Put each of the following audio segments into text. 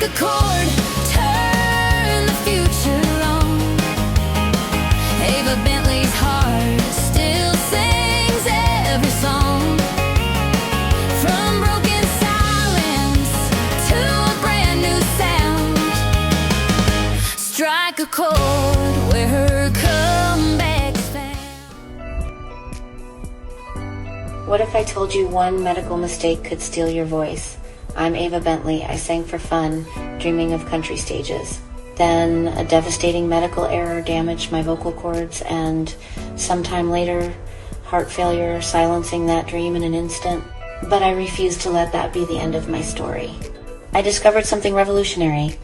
Strike a chord, turn the future on. Ava Bently's heart still sings every song. From broken silence to a brand new sound. Strike a chord where her comeback's found. What if I told you one medical mistake could steal your voice? I'm Ava Bently. I sang for fun, dreaming of country stages. Then a devastating medical error damaged my vocal cords, and sometime later, heart failure silencing that dream in an instant. But I refused to let that be the end of my story. I discovered something revolutionary,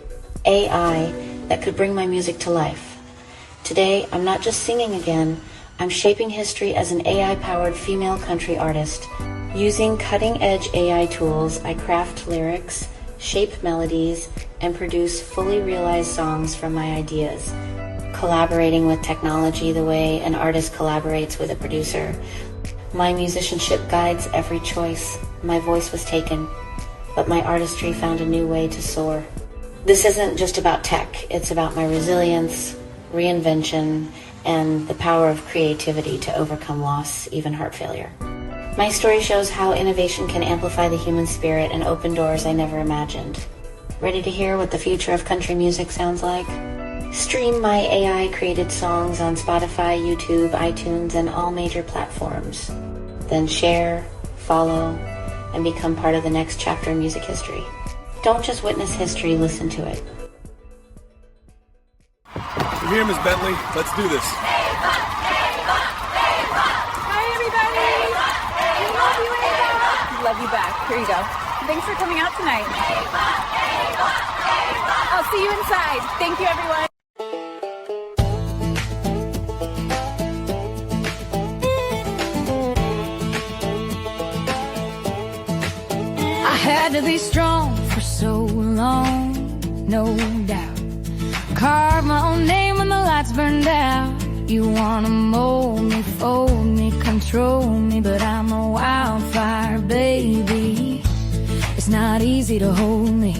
AI, that could bring my music to life. Today, I'm not just singing again, I'm shaping history as an AI-powered female country artist. Using cutting-edge AI tools, I craft lyrics, shape melodies, and produce fully realized songs from my ideas. Collaborating with technology the way an artist collaborates with a producer. My musicianship guides every choice. My voice was taken, but my artistry found a new way to soar. This isn't just about tech, it's about my resilience, reinvention, and the power of creativity to overcome loss, even heart failure. My story shows how innovation can amplify the human spirit and open doors I never imagined. Ready to hear what the future of country music sounds like? Stream my AI-created songs on Spotify, YouTube, iTunes, and all major platforms. Then share, follow, and become part of the next chapter in music history. Don't just witness history, listen to it. We're here, Ms. Bently. Let's do this. Hi, everybody. We love you, Ava. We love you back. Here you go. Thanks for coming out tonight. I'll see you inside. Thank you, everyone. I had to be strong for so long, no doubt. Carve my own name when the lights burned out. You wanna mold me, fold me, control me, but I'm a wildfire, baby. It's not easy to hold me.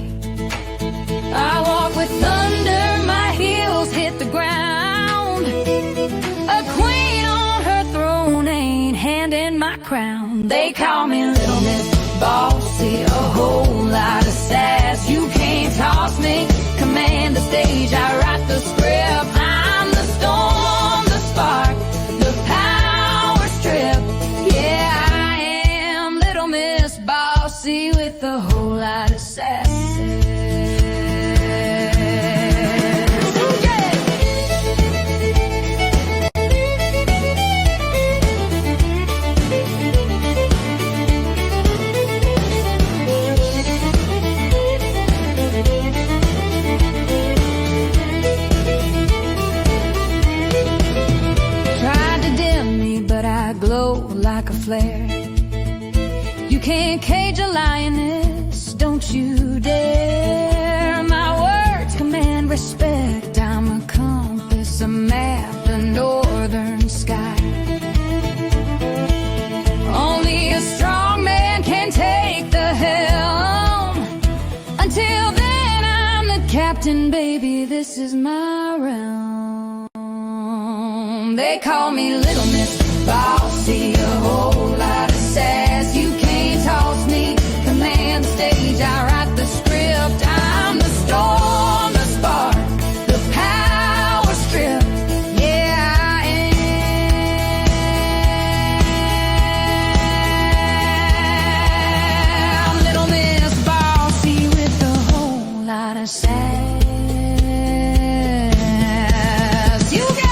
I walk with thunder, my heels hit the ground. A queen on her throne ain't handing my crown. They call me Little Miss Bossy, a whole lot of sass. You can't toss me, command the stage, I write the script. I'm the storm, the spark, the power strip. Yeah, I am Little Miss Bossy with a whole lot of sass. Like a flare. You can't cage a lioness, don't you dare. My words command respect. I'm a compass, a map, a northern sky. Only a strong man can take the helm. Until then I'm the captain, baby, this is my realm. They call me Little Miss Bossy, a whole lot of sass. You can't toss me, command the stage, I write the script. I'm the storm, the spark, the power strip. Yeah, I am Little Miss Bossy with a whole lot of sass. You get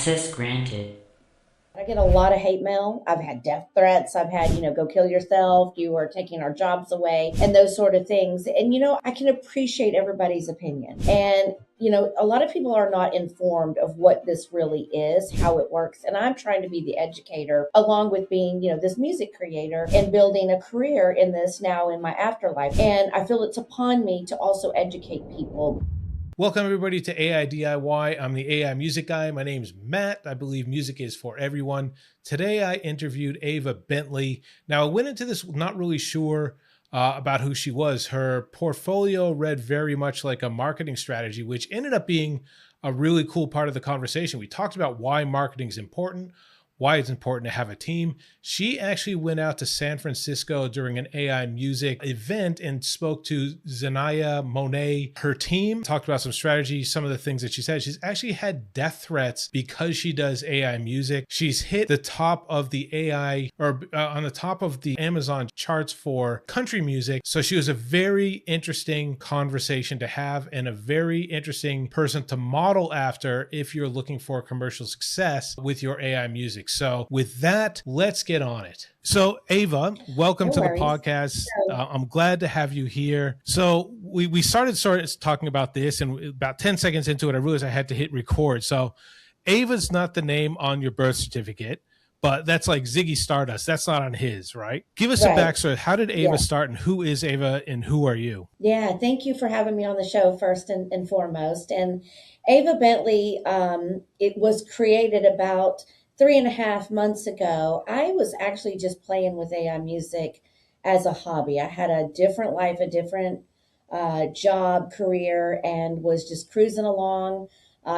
Access granted. I get a lot of hate mail. I've had death threats. I've had, go kill yourself. You are taking our jobs away and those sort of things. And, I can appreciate everybody's opinion. And, a lot of people are not informed of what this really is, how it works. And I'm trying to be the educator along with being, this music creator and building a career in this now in my afterlife. And I feel it's upon me to also educate people. Welcome everybody to AI DIY. I'm the AI music guy. My name's Matt. I believe music is for everyone. Today I interviewed Ava Bently. Now I went into this not really sure about who she was. Her portfolio read very much like a marketing strategy, which ended up being a really cool part of the conversation. We talked about why marketing is important, why it's important to have a team. She actually went out to San Francisco during an AI music event and spoke to Zanaya Monet, her team, talked about some strategies, some of the things that she said. She's actually had death threats because she does AI music. She's hit the top of the AI on the top of the Amazon charts for country music. So she was a very interesting conversation to have and a very interesting person to model after if you're looking for commercial success with your AI music. So with that, let's get on it. So Ava, welcome to the podcast. I'm glad to have you here. So we started talking about this, and about 10 seconds into it, I realized I had to hit record. So Ava's not the name on your birth certificate, but that's like Ziggy Stardust. That's not on his, right? Give us a backstory. How did Ava start, and who is Ava, and who are you? Yeah, thank you for having me on the show first and foremost. And Ava Bently, it was created about 3.5 months ago. I was actually just playing with AI music as a hobby. I had a different life, a different job, career, and was just cruising along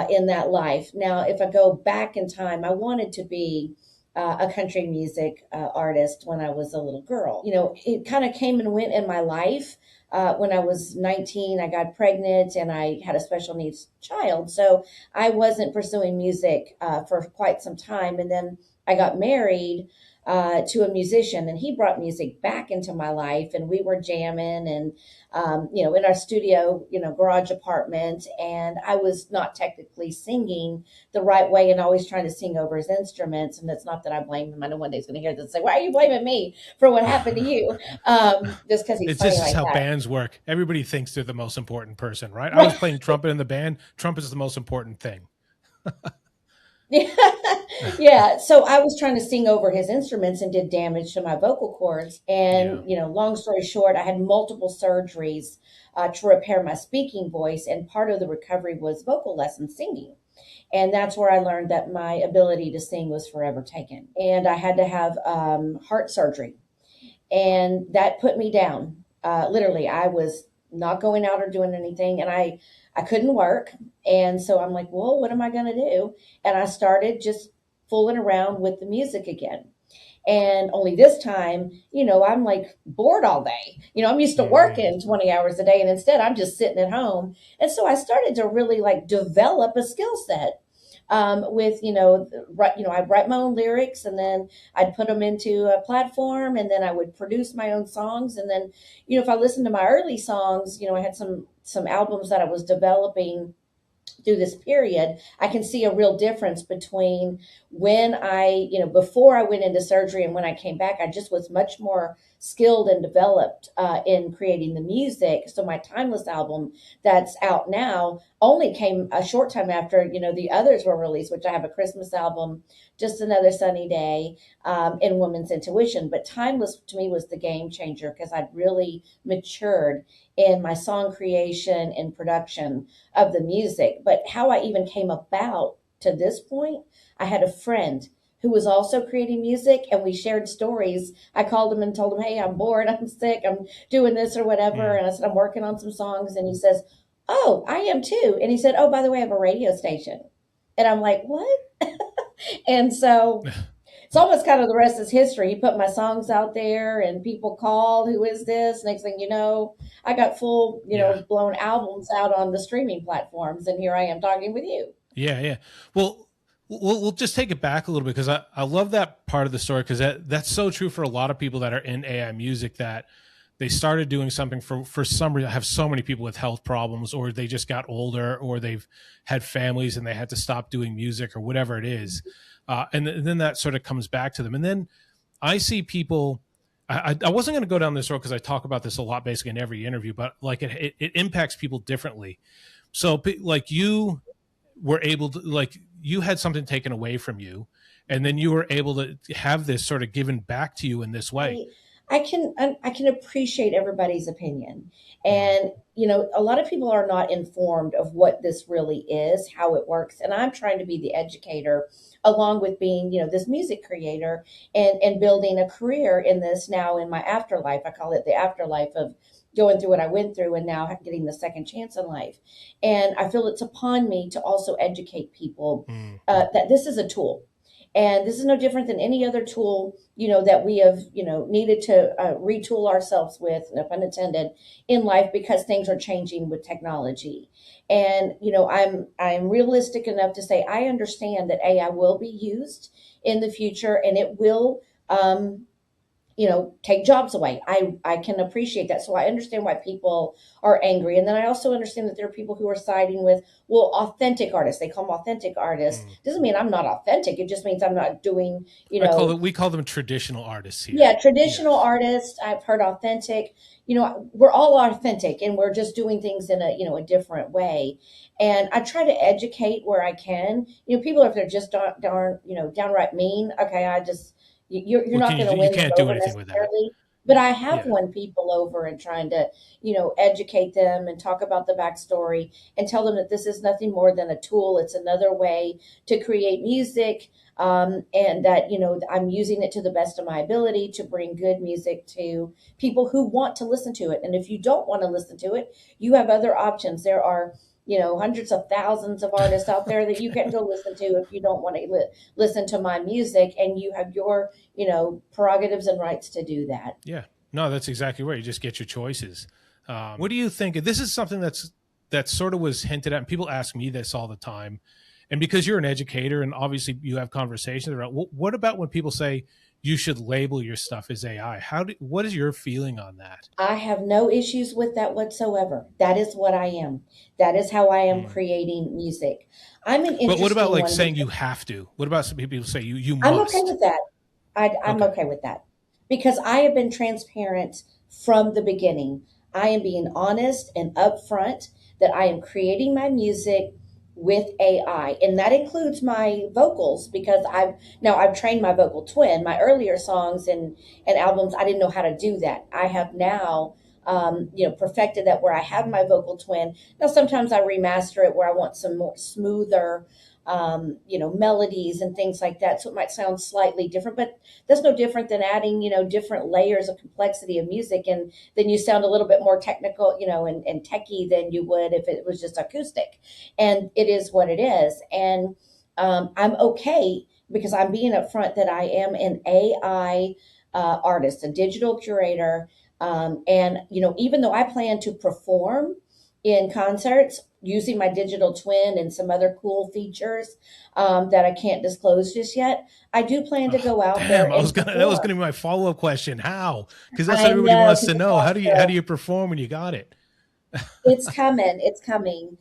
in that life. Now, if I go back in time, I wanted to be a country music artist when I was a little girl. It kind of came and went in my life. When I was 19, I got pregnant and I had a special needs child. So I wasn't pursuing music for quite some time. And then I got married to a musician, and he brought music back into my life, and we were jamming and, in our studio, garage apartment. And I was not technically singing the right way and always trying to sing over his instruments. And it's not that I blame him. I know one day he's going to hear this and say, why are you blaming me for what happened to you? Just because he's This is like how that. bands work. Everybody thinks they're the most important person, right? I was playing trumpet in the band. Trumpet is the most important thing. Yeah. So I was trying to sing over his instruments and did damage to my vocal cords. And, long story short, I had multiple surgeries to repair my speaking voice. And part of the recovery was vocal lessons, singing. And that's where I learned that my ability to sing was forever taken. And I had to have heart surgery. And that put me down. Literally, I was not going out or doing anything. And I couldn't work. And so I'm like, well, what am I going to do? And I started just fooling around with the music again. And only this time, I'm like bored all day. I'm used to working 20 hours a day. And instead, I'm just sitting at home. And so I started to really develop a skill set with, I'd write my own lyrics, and then I'd put them into a platform, and then I would produce my own songs. And then, if I listened to my early songs, I had some albums that I was developing through this period. I can see a real difference between when I, before I went into surgery and when I came back. I just was much more skilled and developed in creating the music. So my Timeless album that's out now only came a short time after, the others were released, which I have a Christmas album, Just Another Sunny Day, and Woman's Intuition. But Timeless to me was the game changer because I'd really matured in my song creation and production of the music. But how I even came about to this point, I had a friend who was also creating music, and we shared stories. I called him and told him, hey, I'm bored, I'm sick, I'm doing this or whatever. And I said, I'm working on some songs. And he says, oh, I am too. And he said, oh, by the way, I have a radio station. And I'm like, what? And so it's almost kind of the rest is history. He put my songs out there and people called, who is this? Next thing you know, I got full, blown albums out on the streaming platforms. And here I am talking with you. Yeah. Well, we'll just take it back a little bit, because I love that part of the story, because that's so true for a lot of people that are in AI music, that they started doing something for some reason. I have so many people with health problems, or they just got older, or they've had families and they had to stop doing music or whatever it is. And then that sort of comes back to them. And then I see people, I wasn't going to go down this road because I talk about this a lot basically in every interview, but like it impacts people differently. So like you were able to, like you had something taken away from you, and then you were able to have this sort of given back to you in this way. I can appreciate everybody's opinion. And, you know, a lot of people are not informed of what this really is, how it works. And I'm trying to be the educator along with being, you know, this music creator and building a career in this now in my afterlife. I call it the afterlife of going through what I went through and now getting the second chance in life. And I feel it's upon me to also educate people that this is a tool. And this is no different than any other tool, you know, that we have, you know, needed to retool ourselves with, no pun intended, in life because things are changing with technology. And, you know, I'm realistic enough to say I understand that AI will be used in the future and it will, you know, take jobs away. I can appreciate that. So I understand why people are angry. And then I also understand that there are people who are siding with, well, authentic artists. They call them authentic artists. Doesn't mean I'm not authentic. It just means I'm not doing, you know. We call them traditional artists here. Yeah, traditional artists. I've heard authentic. You know, we're all authentic and we're just doing things in a, you know, a different way. And I try to educate where I can. You know, people, if they're just darn, you know, downright mean, okay, you're not going to win. You can't do anything with that. But I have won people over and trying to, you know, educate them and talk about the backstory and tell them that this is nothing more than a tool. It's another way to create music, and that, you know, I'm using it to the best of my ability to bring good music to people who want to listen to it. And if you don't want to listen to it, you have other options. There are, you know, hundreds of thousands of artists out there that you can go listen to if you don't want to listen to my music, and you have your, you know, prerogatives and rights to do that. Yeah, no, that's exactly right. You just get your choices. What do you think? This is something that sort of was hinted at, and people ask me this all the time. And because you're an educator and obviously you have conversations around, what about when people say you should label your stuff as AI? What is your feeling on that? I have no issues with that whatsoever. That is what I am. That is how I am creating music. But what about like saying you have to? What about some people say you must? I'm okay with that. I'm okay with that because I have been transparent from the beginning. I am being honest and upfront that I am creating my music with AI, and that includes my vocals because I've trained my vocal twin. My earlier songs and albums, I didn't know how to do that. I have now you know, perfected that where I have my vocal twin. Now sometimes I remaster it where I want some more smoother you know, melodies and things like that. So it might sound slightly different, but that's no different than adding, you know, different layers of complexity of music. And then you sound a little bit more technical, you know, and techie than you would if it was just acoustic. And it is what it is. And I'm okay because I'm being upfront that I am an AI artist, a digital curator. And, you know, even though I plan to perform in concerts using my digital twin and some other cool features that I can't disclose just yet, I do plan to go out there. That was going to be my follow-up question. How? Because that's what everybody wants to know. How do you perform when you got it? It's coming. It's coming.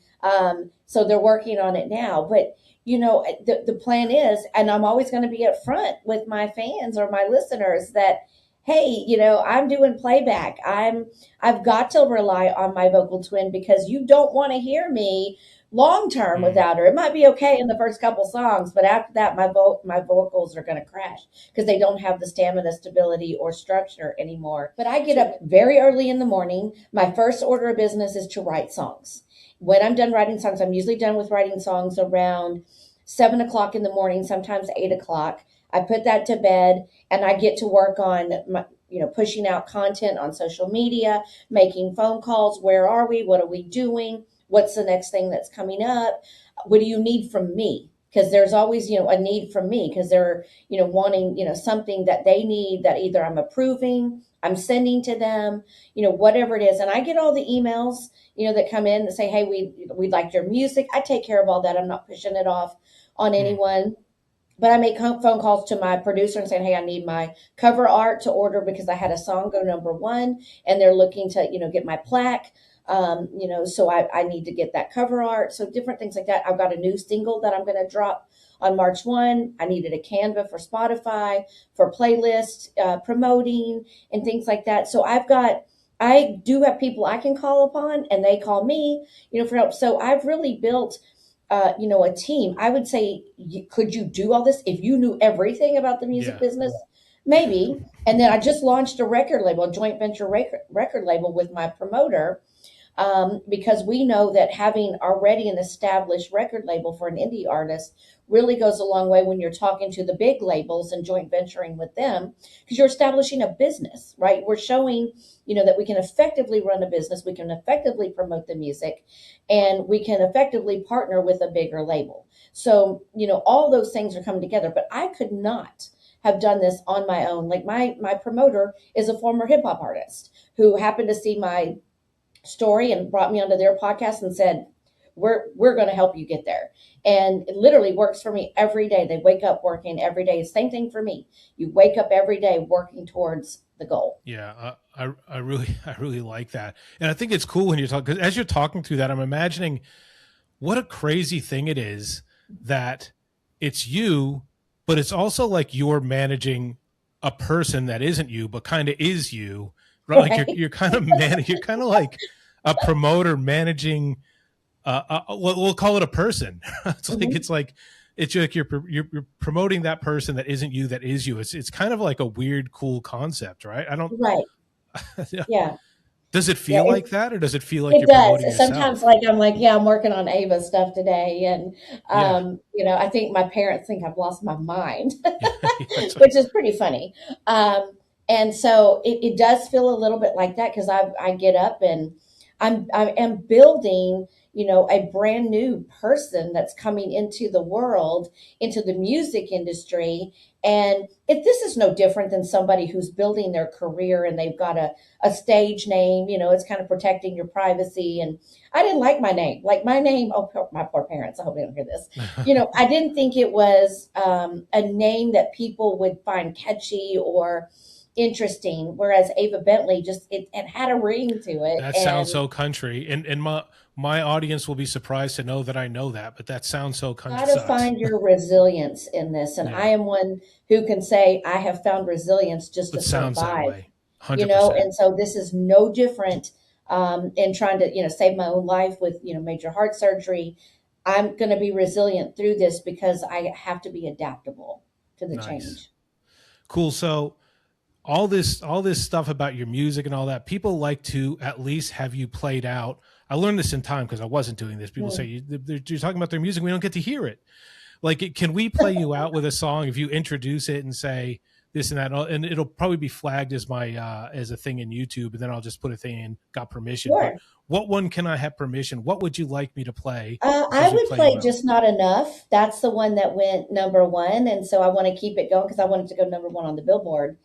So they're working on it now. But, you know, the plan is, and I'm always going to be upfront with my fans or my listeners that, hey, you know, I'm doing playback. I've got to rely on my vocal twin because you don't want to hear me long term without her. It might be okay in the first couple songs, but after that, my vocals are going to crash because they don't have the stamina, stability, or structure anymore. But I get up very early in the morning. My first order of business is to write songs. When I'm done writing songs, I'm usually done with writing songs around 7 o'clock in the morning, sometimes 8 o'clock. I put that to bed and I get to work on my, you know, pushing out content on social media, making phone calls. Where are we? What are we doing? What's the next thing that's coming up? What do you need from me? Because there's always, you know, a need from me because they're, you know, wanting, you know, something that they need that either I'm approving, I'm sending to them, you know, whatever it is. And I get all the emails, you know, that come in that say, hey, we'd like your music. I take care of all that. I'm not pushing it off on anyone. But I make phone calls to my producer and saying, hey, I need my cover art to order because I had a song go #1 and they're looking to, get my plaque. So I need to get that cover art. So different things like that. I've got a new single that I'm going to drop on March 1. I needed a Canva for Spotify, for playlist promoting and things like that. So I do have people I can call upon and they call me, for help. So I've really built a team. I would say, could you do all this if you knew everything about the music business? Maybe. And then I just launched a record label, a joint venture record label with my promoter, because we know that having already an established record label for an indie artist really goes a long way when you're talking to the big labels and joint venturing with them, because you're establishing a business, right? We're showing, that we can effectively run a business, we can effectively promote the music, and we can effectively partner with a bigger label. So, all those things are coming together, but I could not have done this on my own. Like my promoter is a former hip hop artist who happened to see my story and brought me onto their podcast and said, we're going to help you get there. And it literally works for me every day. They wake up working every day. Same thing for me. You wake up every day working towards the goal. Yeah. I really like that. And I think it's cool when you're talking, because as you're talking through that, I'm imagining what a crazy thing it is that it's you, but it's also like you're managing a person that isn't you, but kind of is you, right? Like you're kind of you're kind of like a promoter managing, we'll call it a person. It's like you're promoting that person that isn't you, that is you. It's kind of like a weird, cool concept, right? Right. Yeah. Does it feel like that, or does it feel like you're does. promoting yourself? Sometimes I'm working on Ava stuff today. And, I think my parents think I've lost my mind, which is pretty funny. And so it does feel a little bit like that, because I get up and I am building, a brand new person that's coming into the world, into the music industry. And this is no different than somebody who's building their career and they've got a stage name, it's kind of protecting your privacy. And I didn't like my name. Like my name, my poor parents, I hope they don't hear this. I didn't think it was a name that people would find catchy or interesting, whereas Ava Bently it had a ring to it. That sounds so country, and my audience will be surprised to know that I know that, but that sounds so country. Got to find your resilience in this, and I am one who can say I have found resilience just to survive. That way. 100%. And so this is no different in trying to save my own life with major heart surgery. I'm going to be resilient through this because I have to be adaptable to the change. Cool. So all this stuff about your music and all that, people like to at least have you played out. I learned this in time because I wasn't doing this. People say you're talking about their music, we don't get to hear it. Like, can we play you out with a song if you introduce it and say this and that, and it'll probably be flagged as my as a thing in YouTube, and then I'll just put a thing in, got permission. Sure. But what one can I have permission? What would you like me to play? I would play Just Not Enough. That's the one that went #1, and so I want to keep it going because I want it to go #1 on the Billboard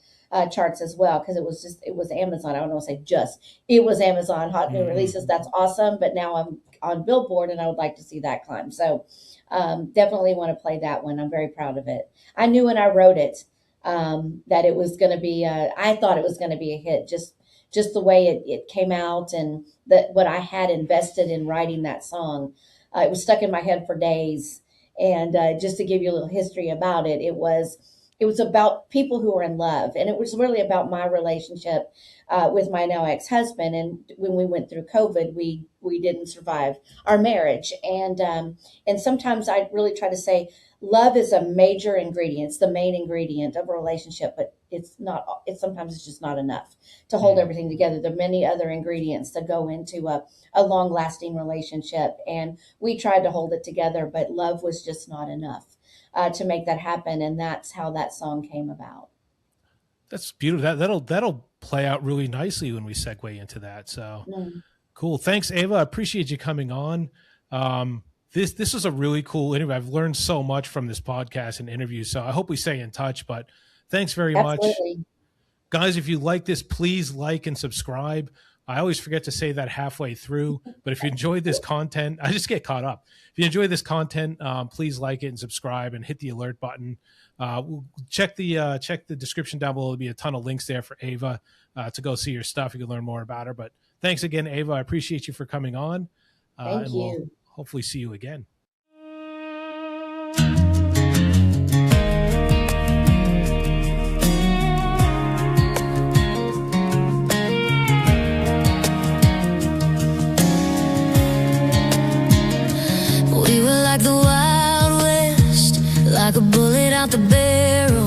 charts as well, because it was Amazon. I don't want to say it was Amazon Hot New Releases. That's awesome, but now I'm on Billboard and I would like to see that climb. So definitely want to play that one. I'm very proud of it. I knew when I wrote it that it was going to be I thought it was going to be a hit, just the way it came out, and what I had invested in writing that song. It was stuck in my head for days. And just to give you a little history about it, it was about people who were in love. And it was really about my relationship with my now ex-husband. And when we went through COVID, we didn't survive our marriage. And sometimes I really try to say love is a major ingredient. It's the main ingredient of a relationship, but sometimes it's just not enough to hold everything together. There are many other ingredients that go into a long lasting relationship. And we tried to hold it together, but love was just not enough to make that happen. And that's how that song came about. That's beautiful. That'll play out really nicely when we segue into that. So cool. Thanks, Ava. I appreciate you coming on. This is a really cool interview. I've learned so much from this podcast and interview. So I hope we stay in touch, but thanks very much. Guys, if you like this, please like and subscribe. I always forget to say that halfway through, but if you enjoyed this content, I just get caught up. If you enjoy this content, please like it and subscribe and hit the alert button. Check the description down below. There'll be a ton of links there for Ava to go see your stuff. You can learn more about her. But thanks again, Ava. I appreciate you for coming on. Thank you. We'll hopefully see you again. We were like the Wild West, like a bullet out the barrel,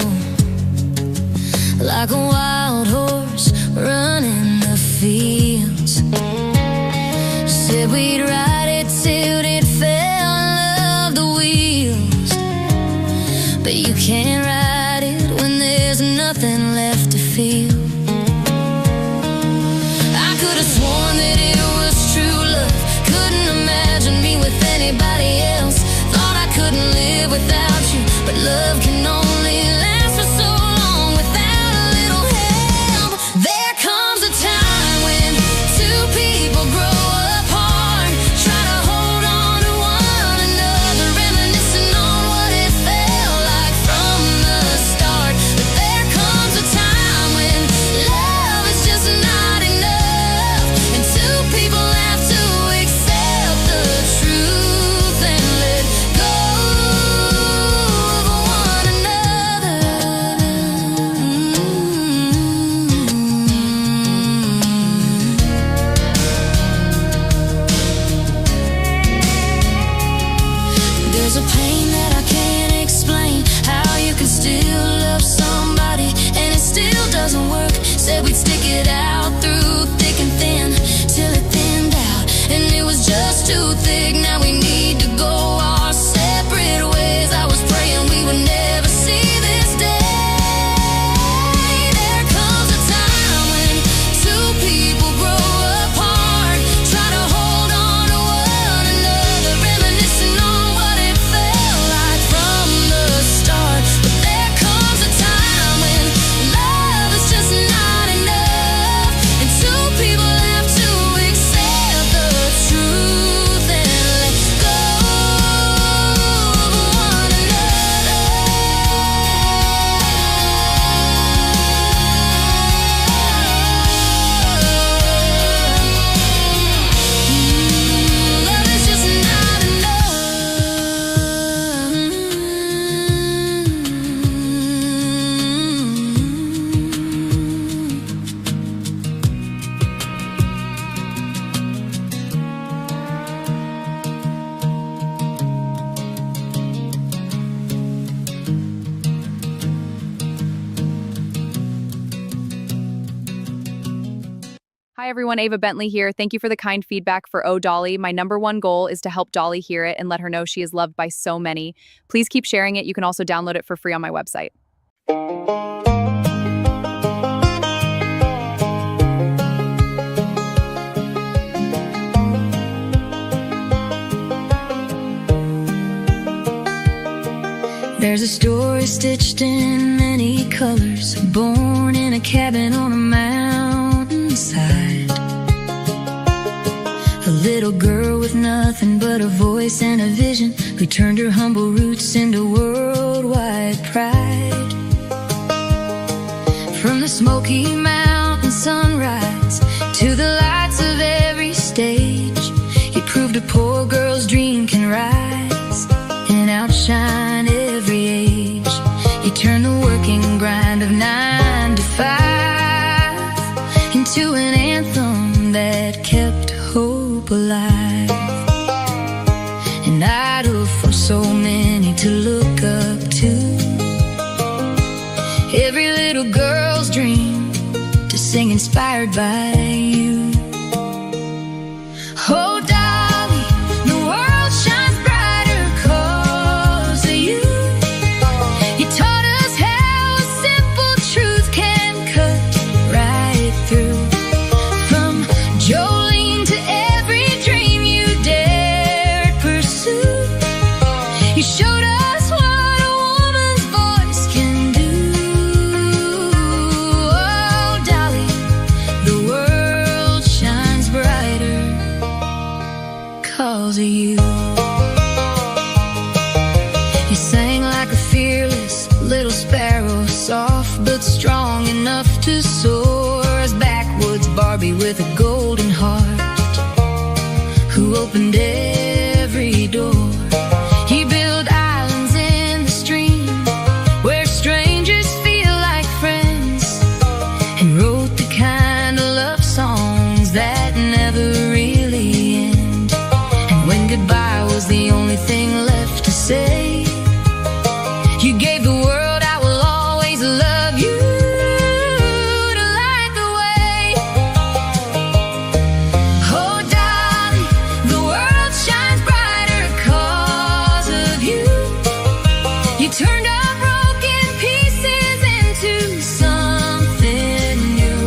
like a wild horse running the fields. Said we'd ride it till it fell and love the wheels, but you can't ride it when there's nothing left to feel. I could have sworn that it was true love, couldn't imagine me with anybody else, thought I couldn't live without you, but love can only last for so long without a little help. There comes a time when two people grow apart, try to hold on to one another, reminiscing on what it felt like from the start. But there comes a time when love is just not enough, and two people have to accept the truth and let go of one another. There's a pain that I can't explain, how you can still love somebody and it still doesn't work. Said we'd stick it out through thick and thin till it thinned out, and it was just too thick. Now we need to go our separate ways. I was praying we would never see this day. There comes a time when two people grow apart, try to hold on to one another, reminiscing on what it felt like from the start. But there comes a time when love is just not enough, and two people have to accept the truth and let go of one another. Love is just not enough. Hi everyone, Ava Bently here. Thank you for the kind feedback for Oh Dolly. My #1 goal is to help Dolly hear it and let her know she is loved by so many. Please keep sharing it. You can also download it for free on my website. There's a story stitched in many colors, born in a cabin on a mountainside. A little girl with nothing but a voice and a vision, who turned her humble roots into worldwide pride. From the Smoky Mountain sunrise to the lights of every stage, he proved a poor girl's dream can rise and outshine every age. He turned the working grind of 9 to 5 into an anthem that kept hope alive, an idol for so many to look up to. Every little girl's dream to sing inspired by you. Oh, Dolly, the world shines brighter 'cause of you. You taught us how a simple truth can cut right through. From Jolene to every dream you dared pursue, you showed us what a woman's voice can do. Oh, Dolly, the world 'cause of you. You sang like a fearless little sparrow, soft but strong enough to soar. As backwoods Barbie with a golden heart, who opened every door. You build islands in the stream where strangers feel like friends, and wrote the kind of love songs that never really end. And when goodbye was the only thing left to say, you gave the world I will always love you to light the way. Oh darling, the world shines brighter 'cause of you. You turned our broken pieces into something new.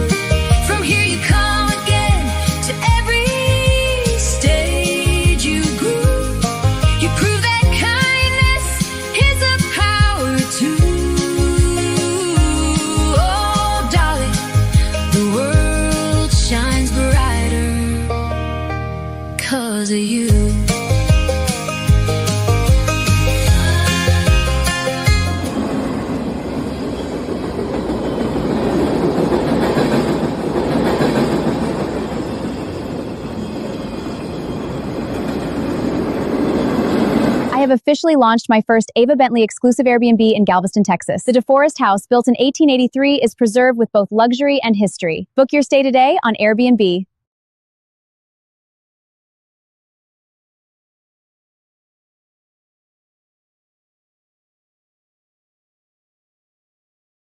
From here you come again, to every stage you grew. You prove that kindness is a power too. Oh darling, the world shines brighter 'cause of you. I have officially launched my first Ava Bently exclusive Airbnb in Galveston, Texas. The DeForest house, built in 1883, is preserved with both luxury and history. Book your stay today on Airbnb.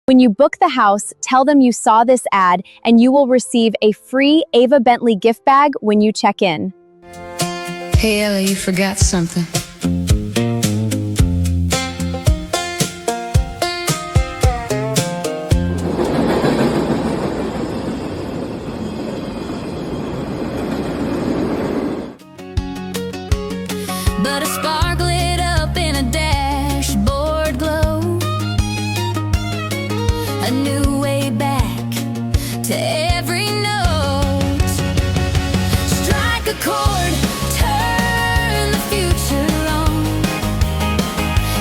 When you book the house, tell them you saw this ad, and you will receive a free Ava Bently gift bag when you check in. Hey Ella, you forgot something. But a spark lit up in a dashboard glow, a new way back to every note. Strike a chord, turn the future on.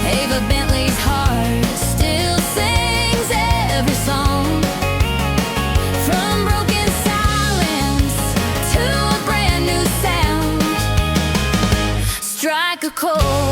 Ava Bently's heart still sings every song. From broken silence to a brand new sound. Strike a chord.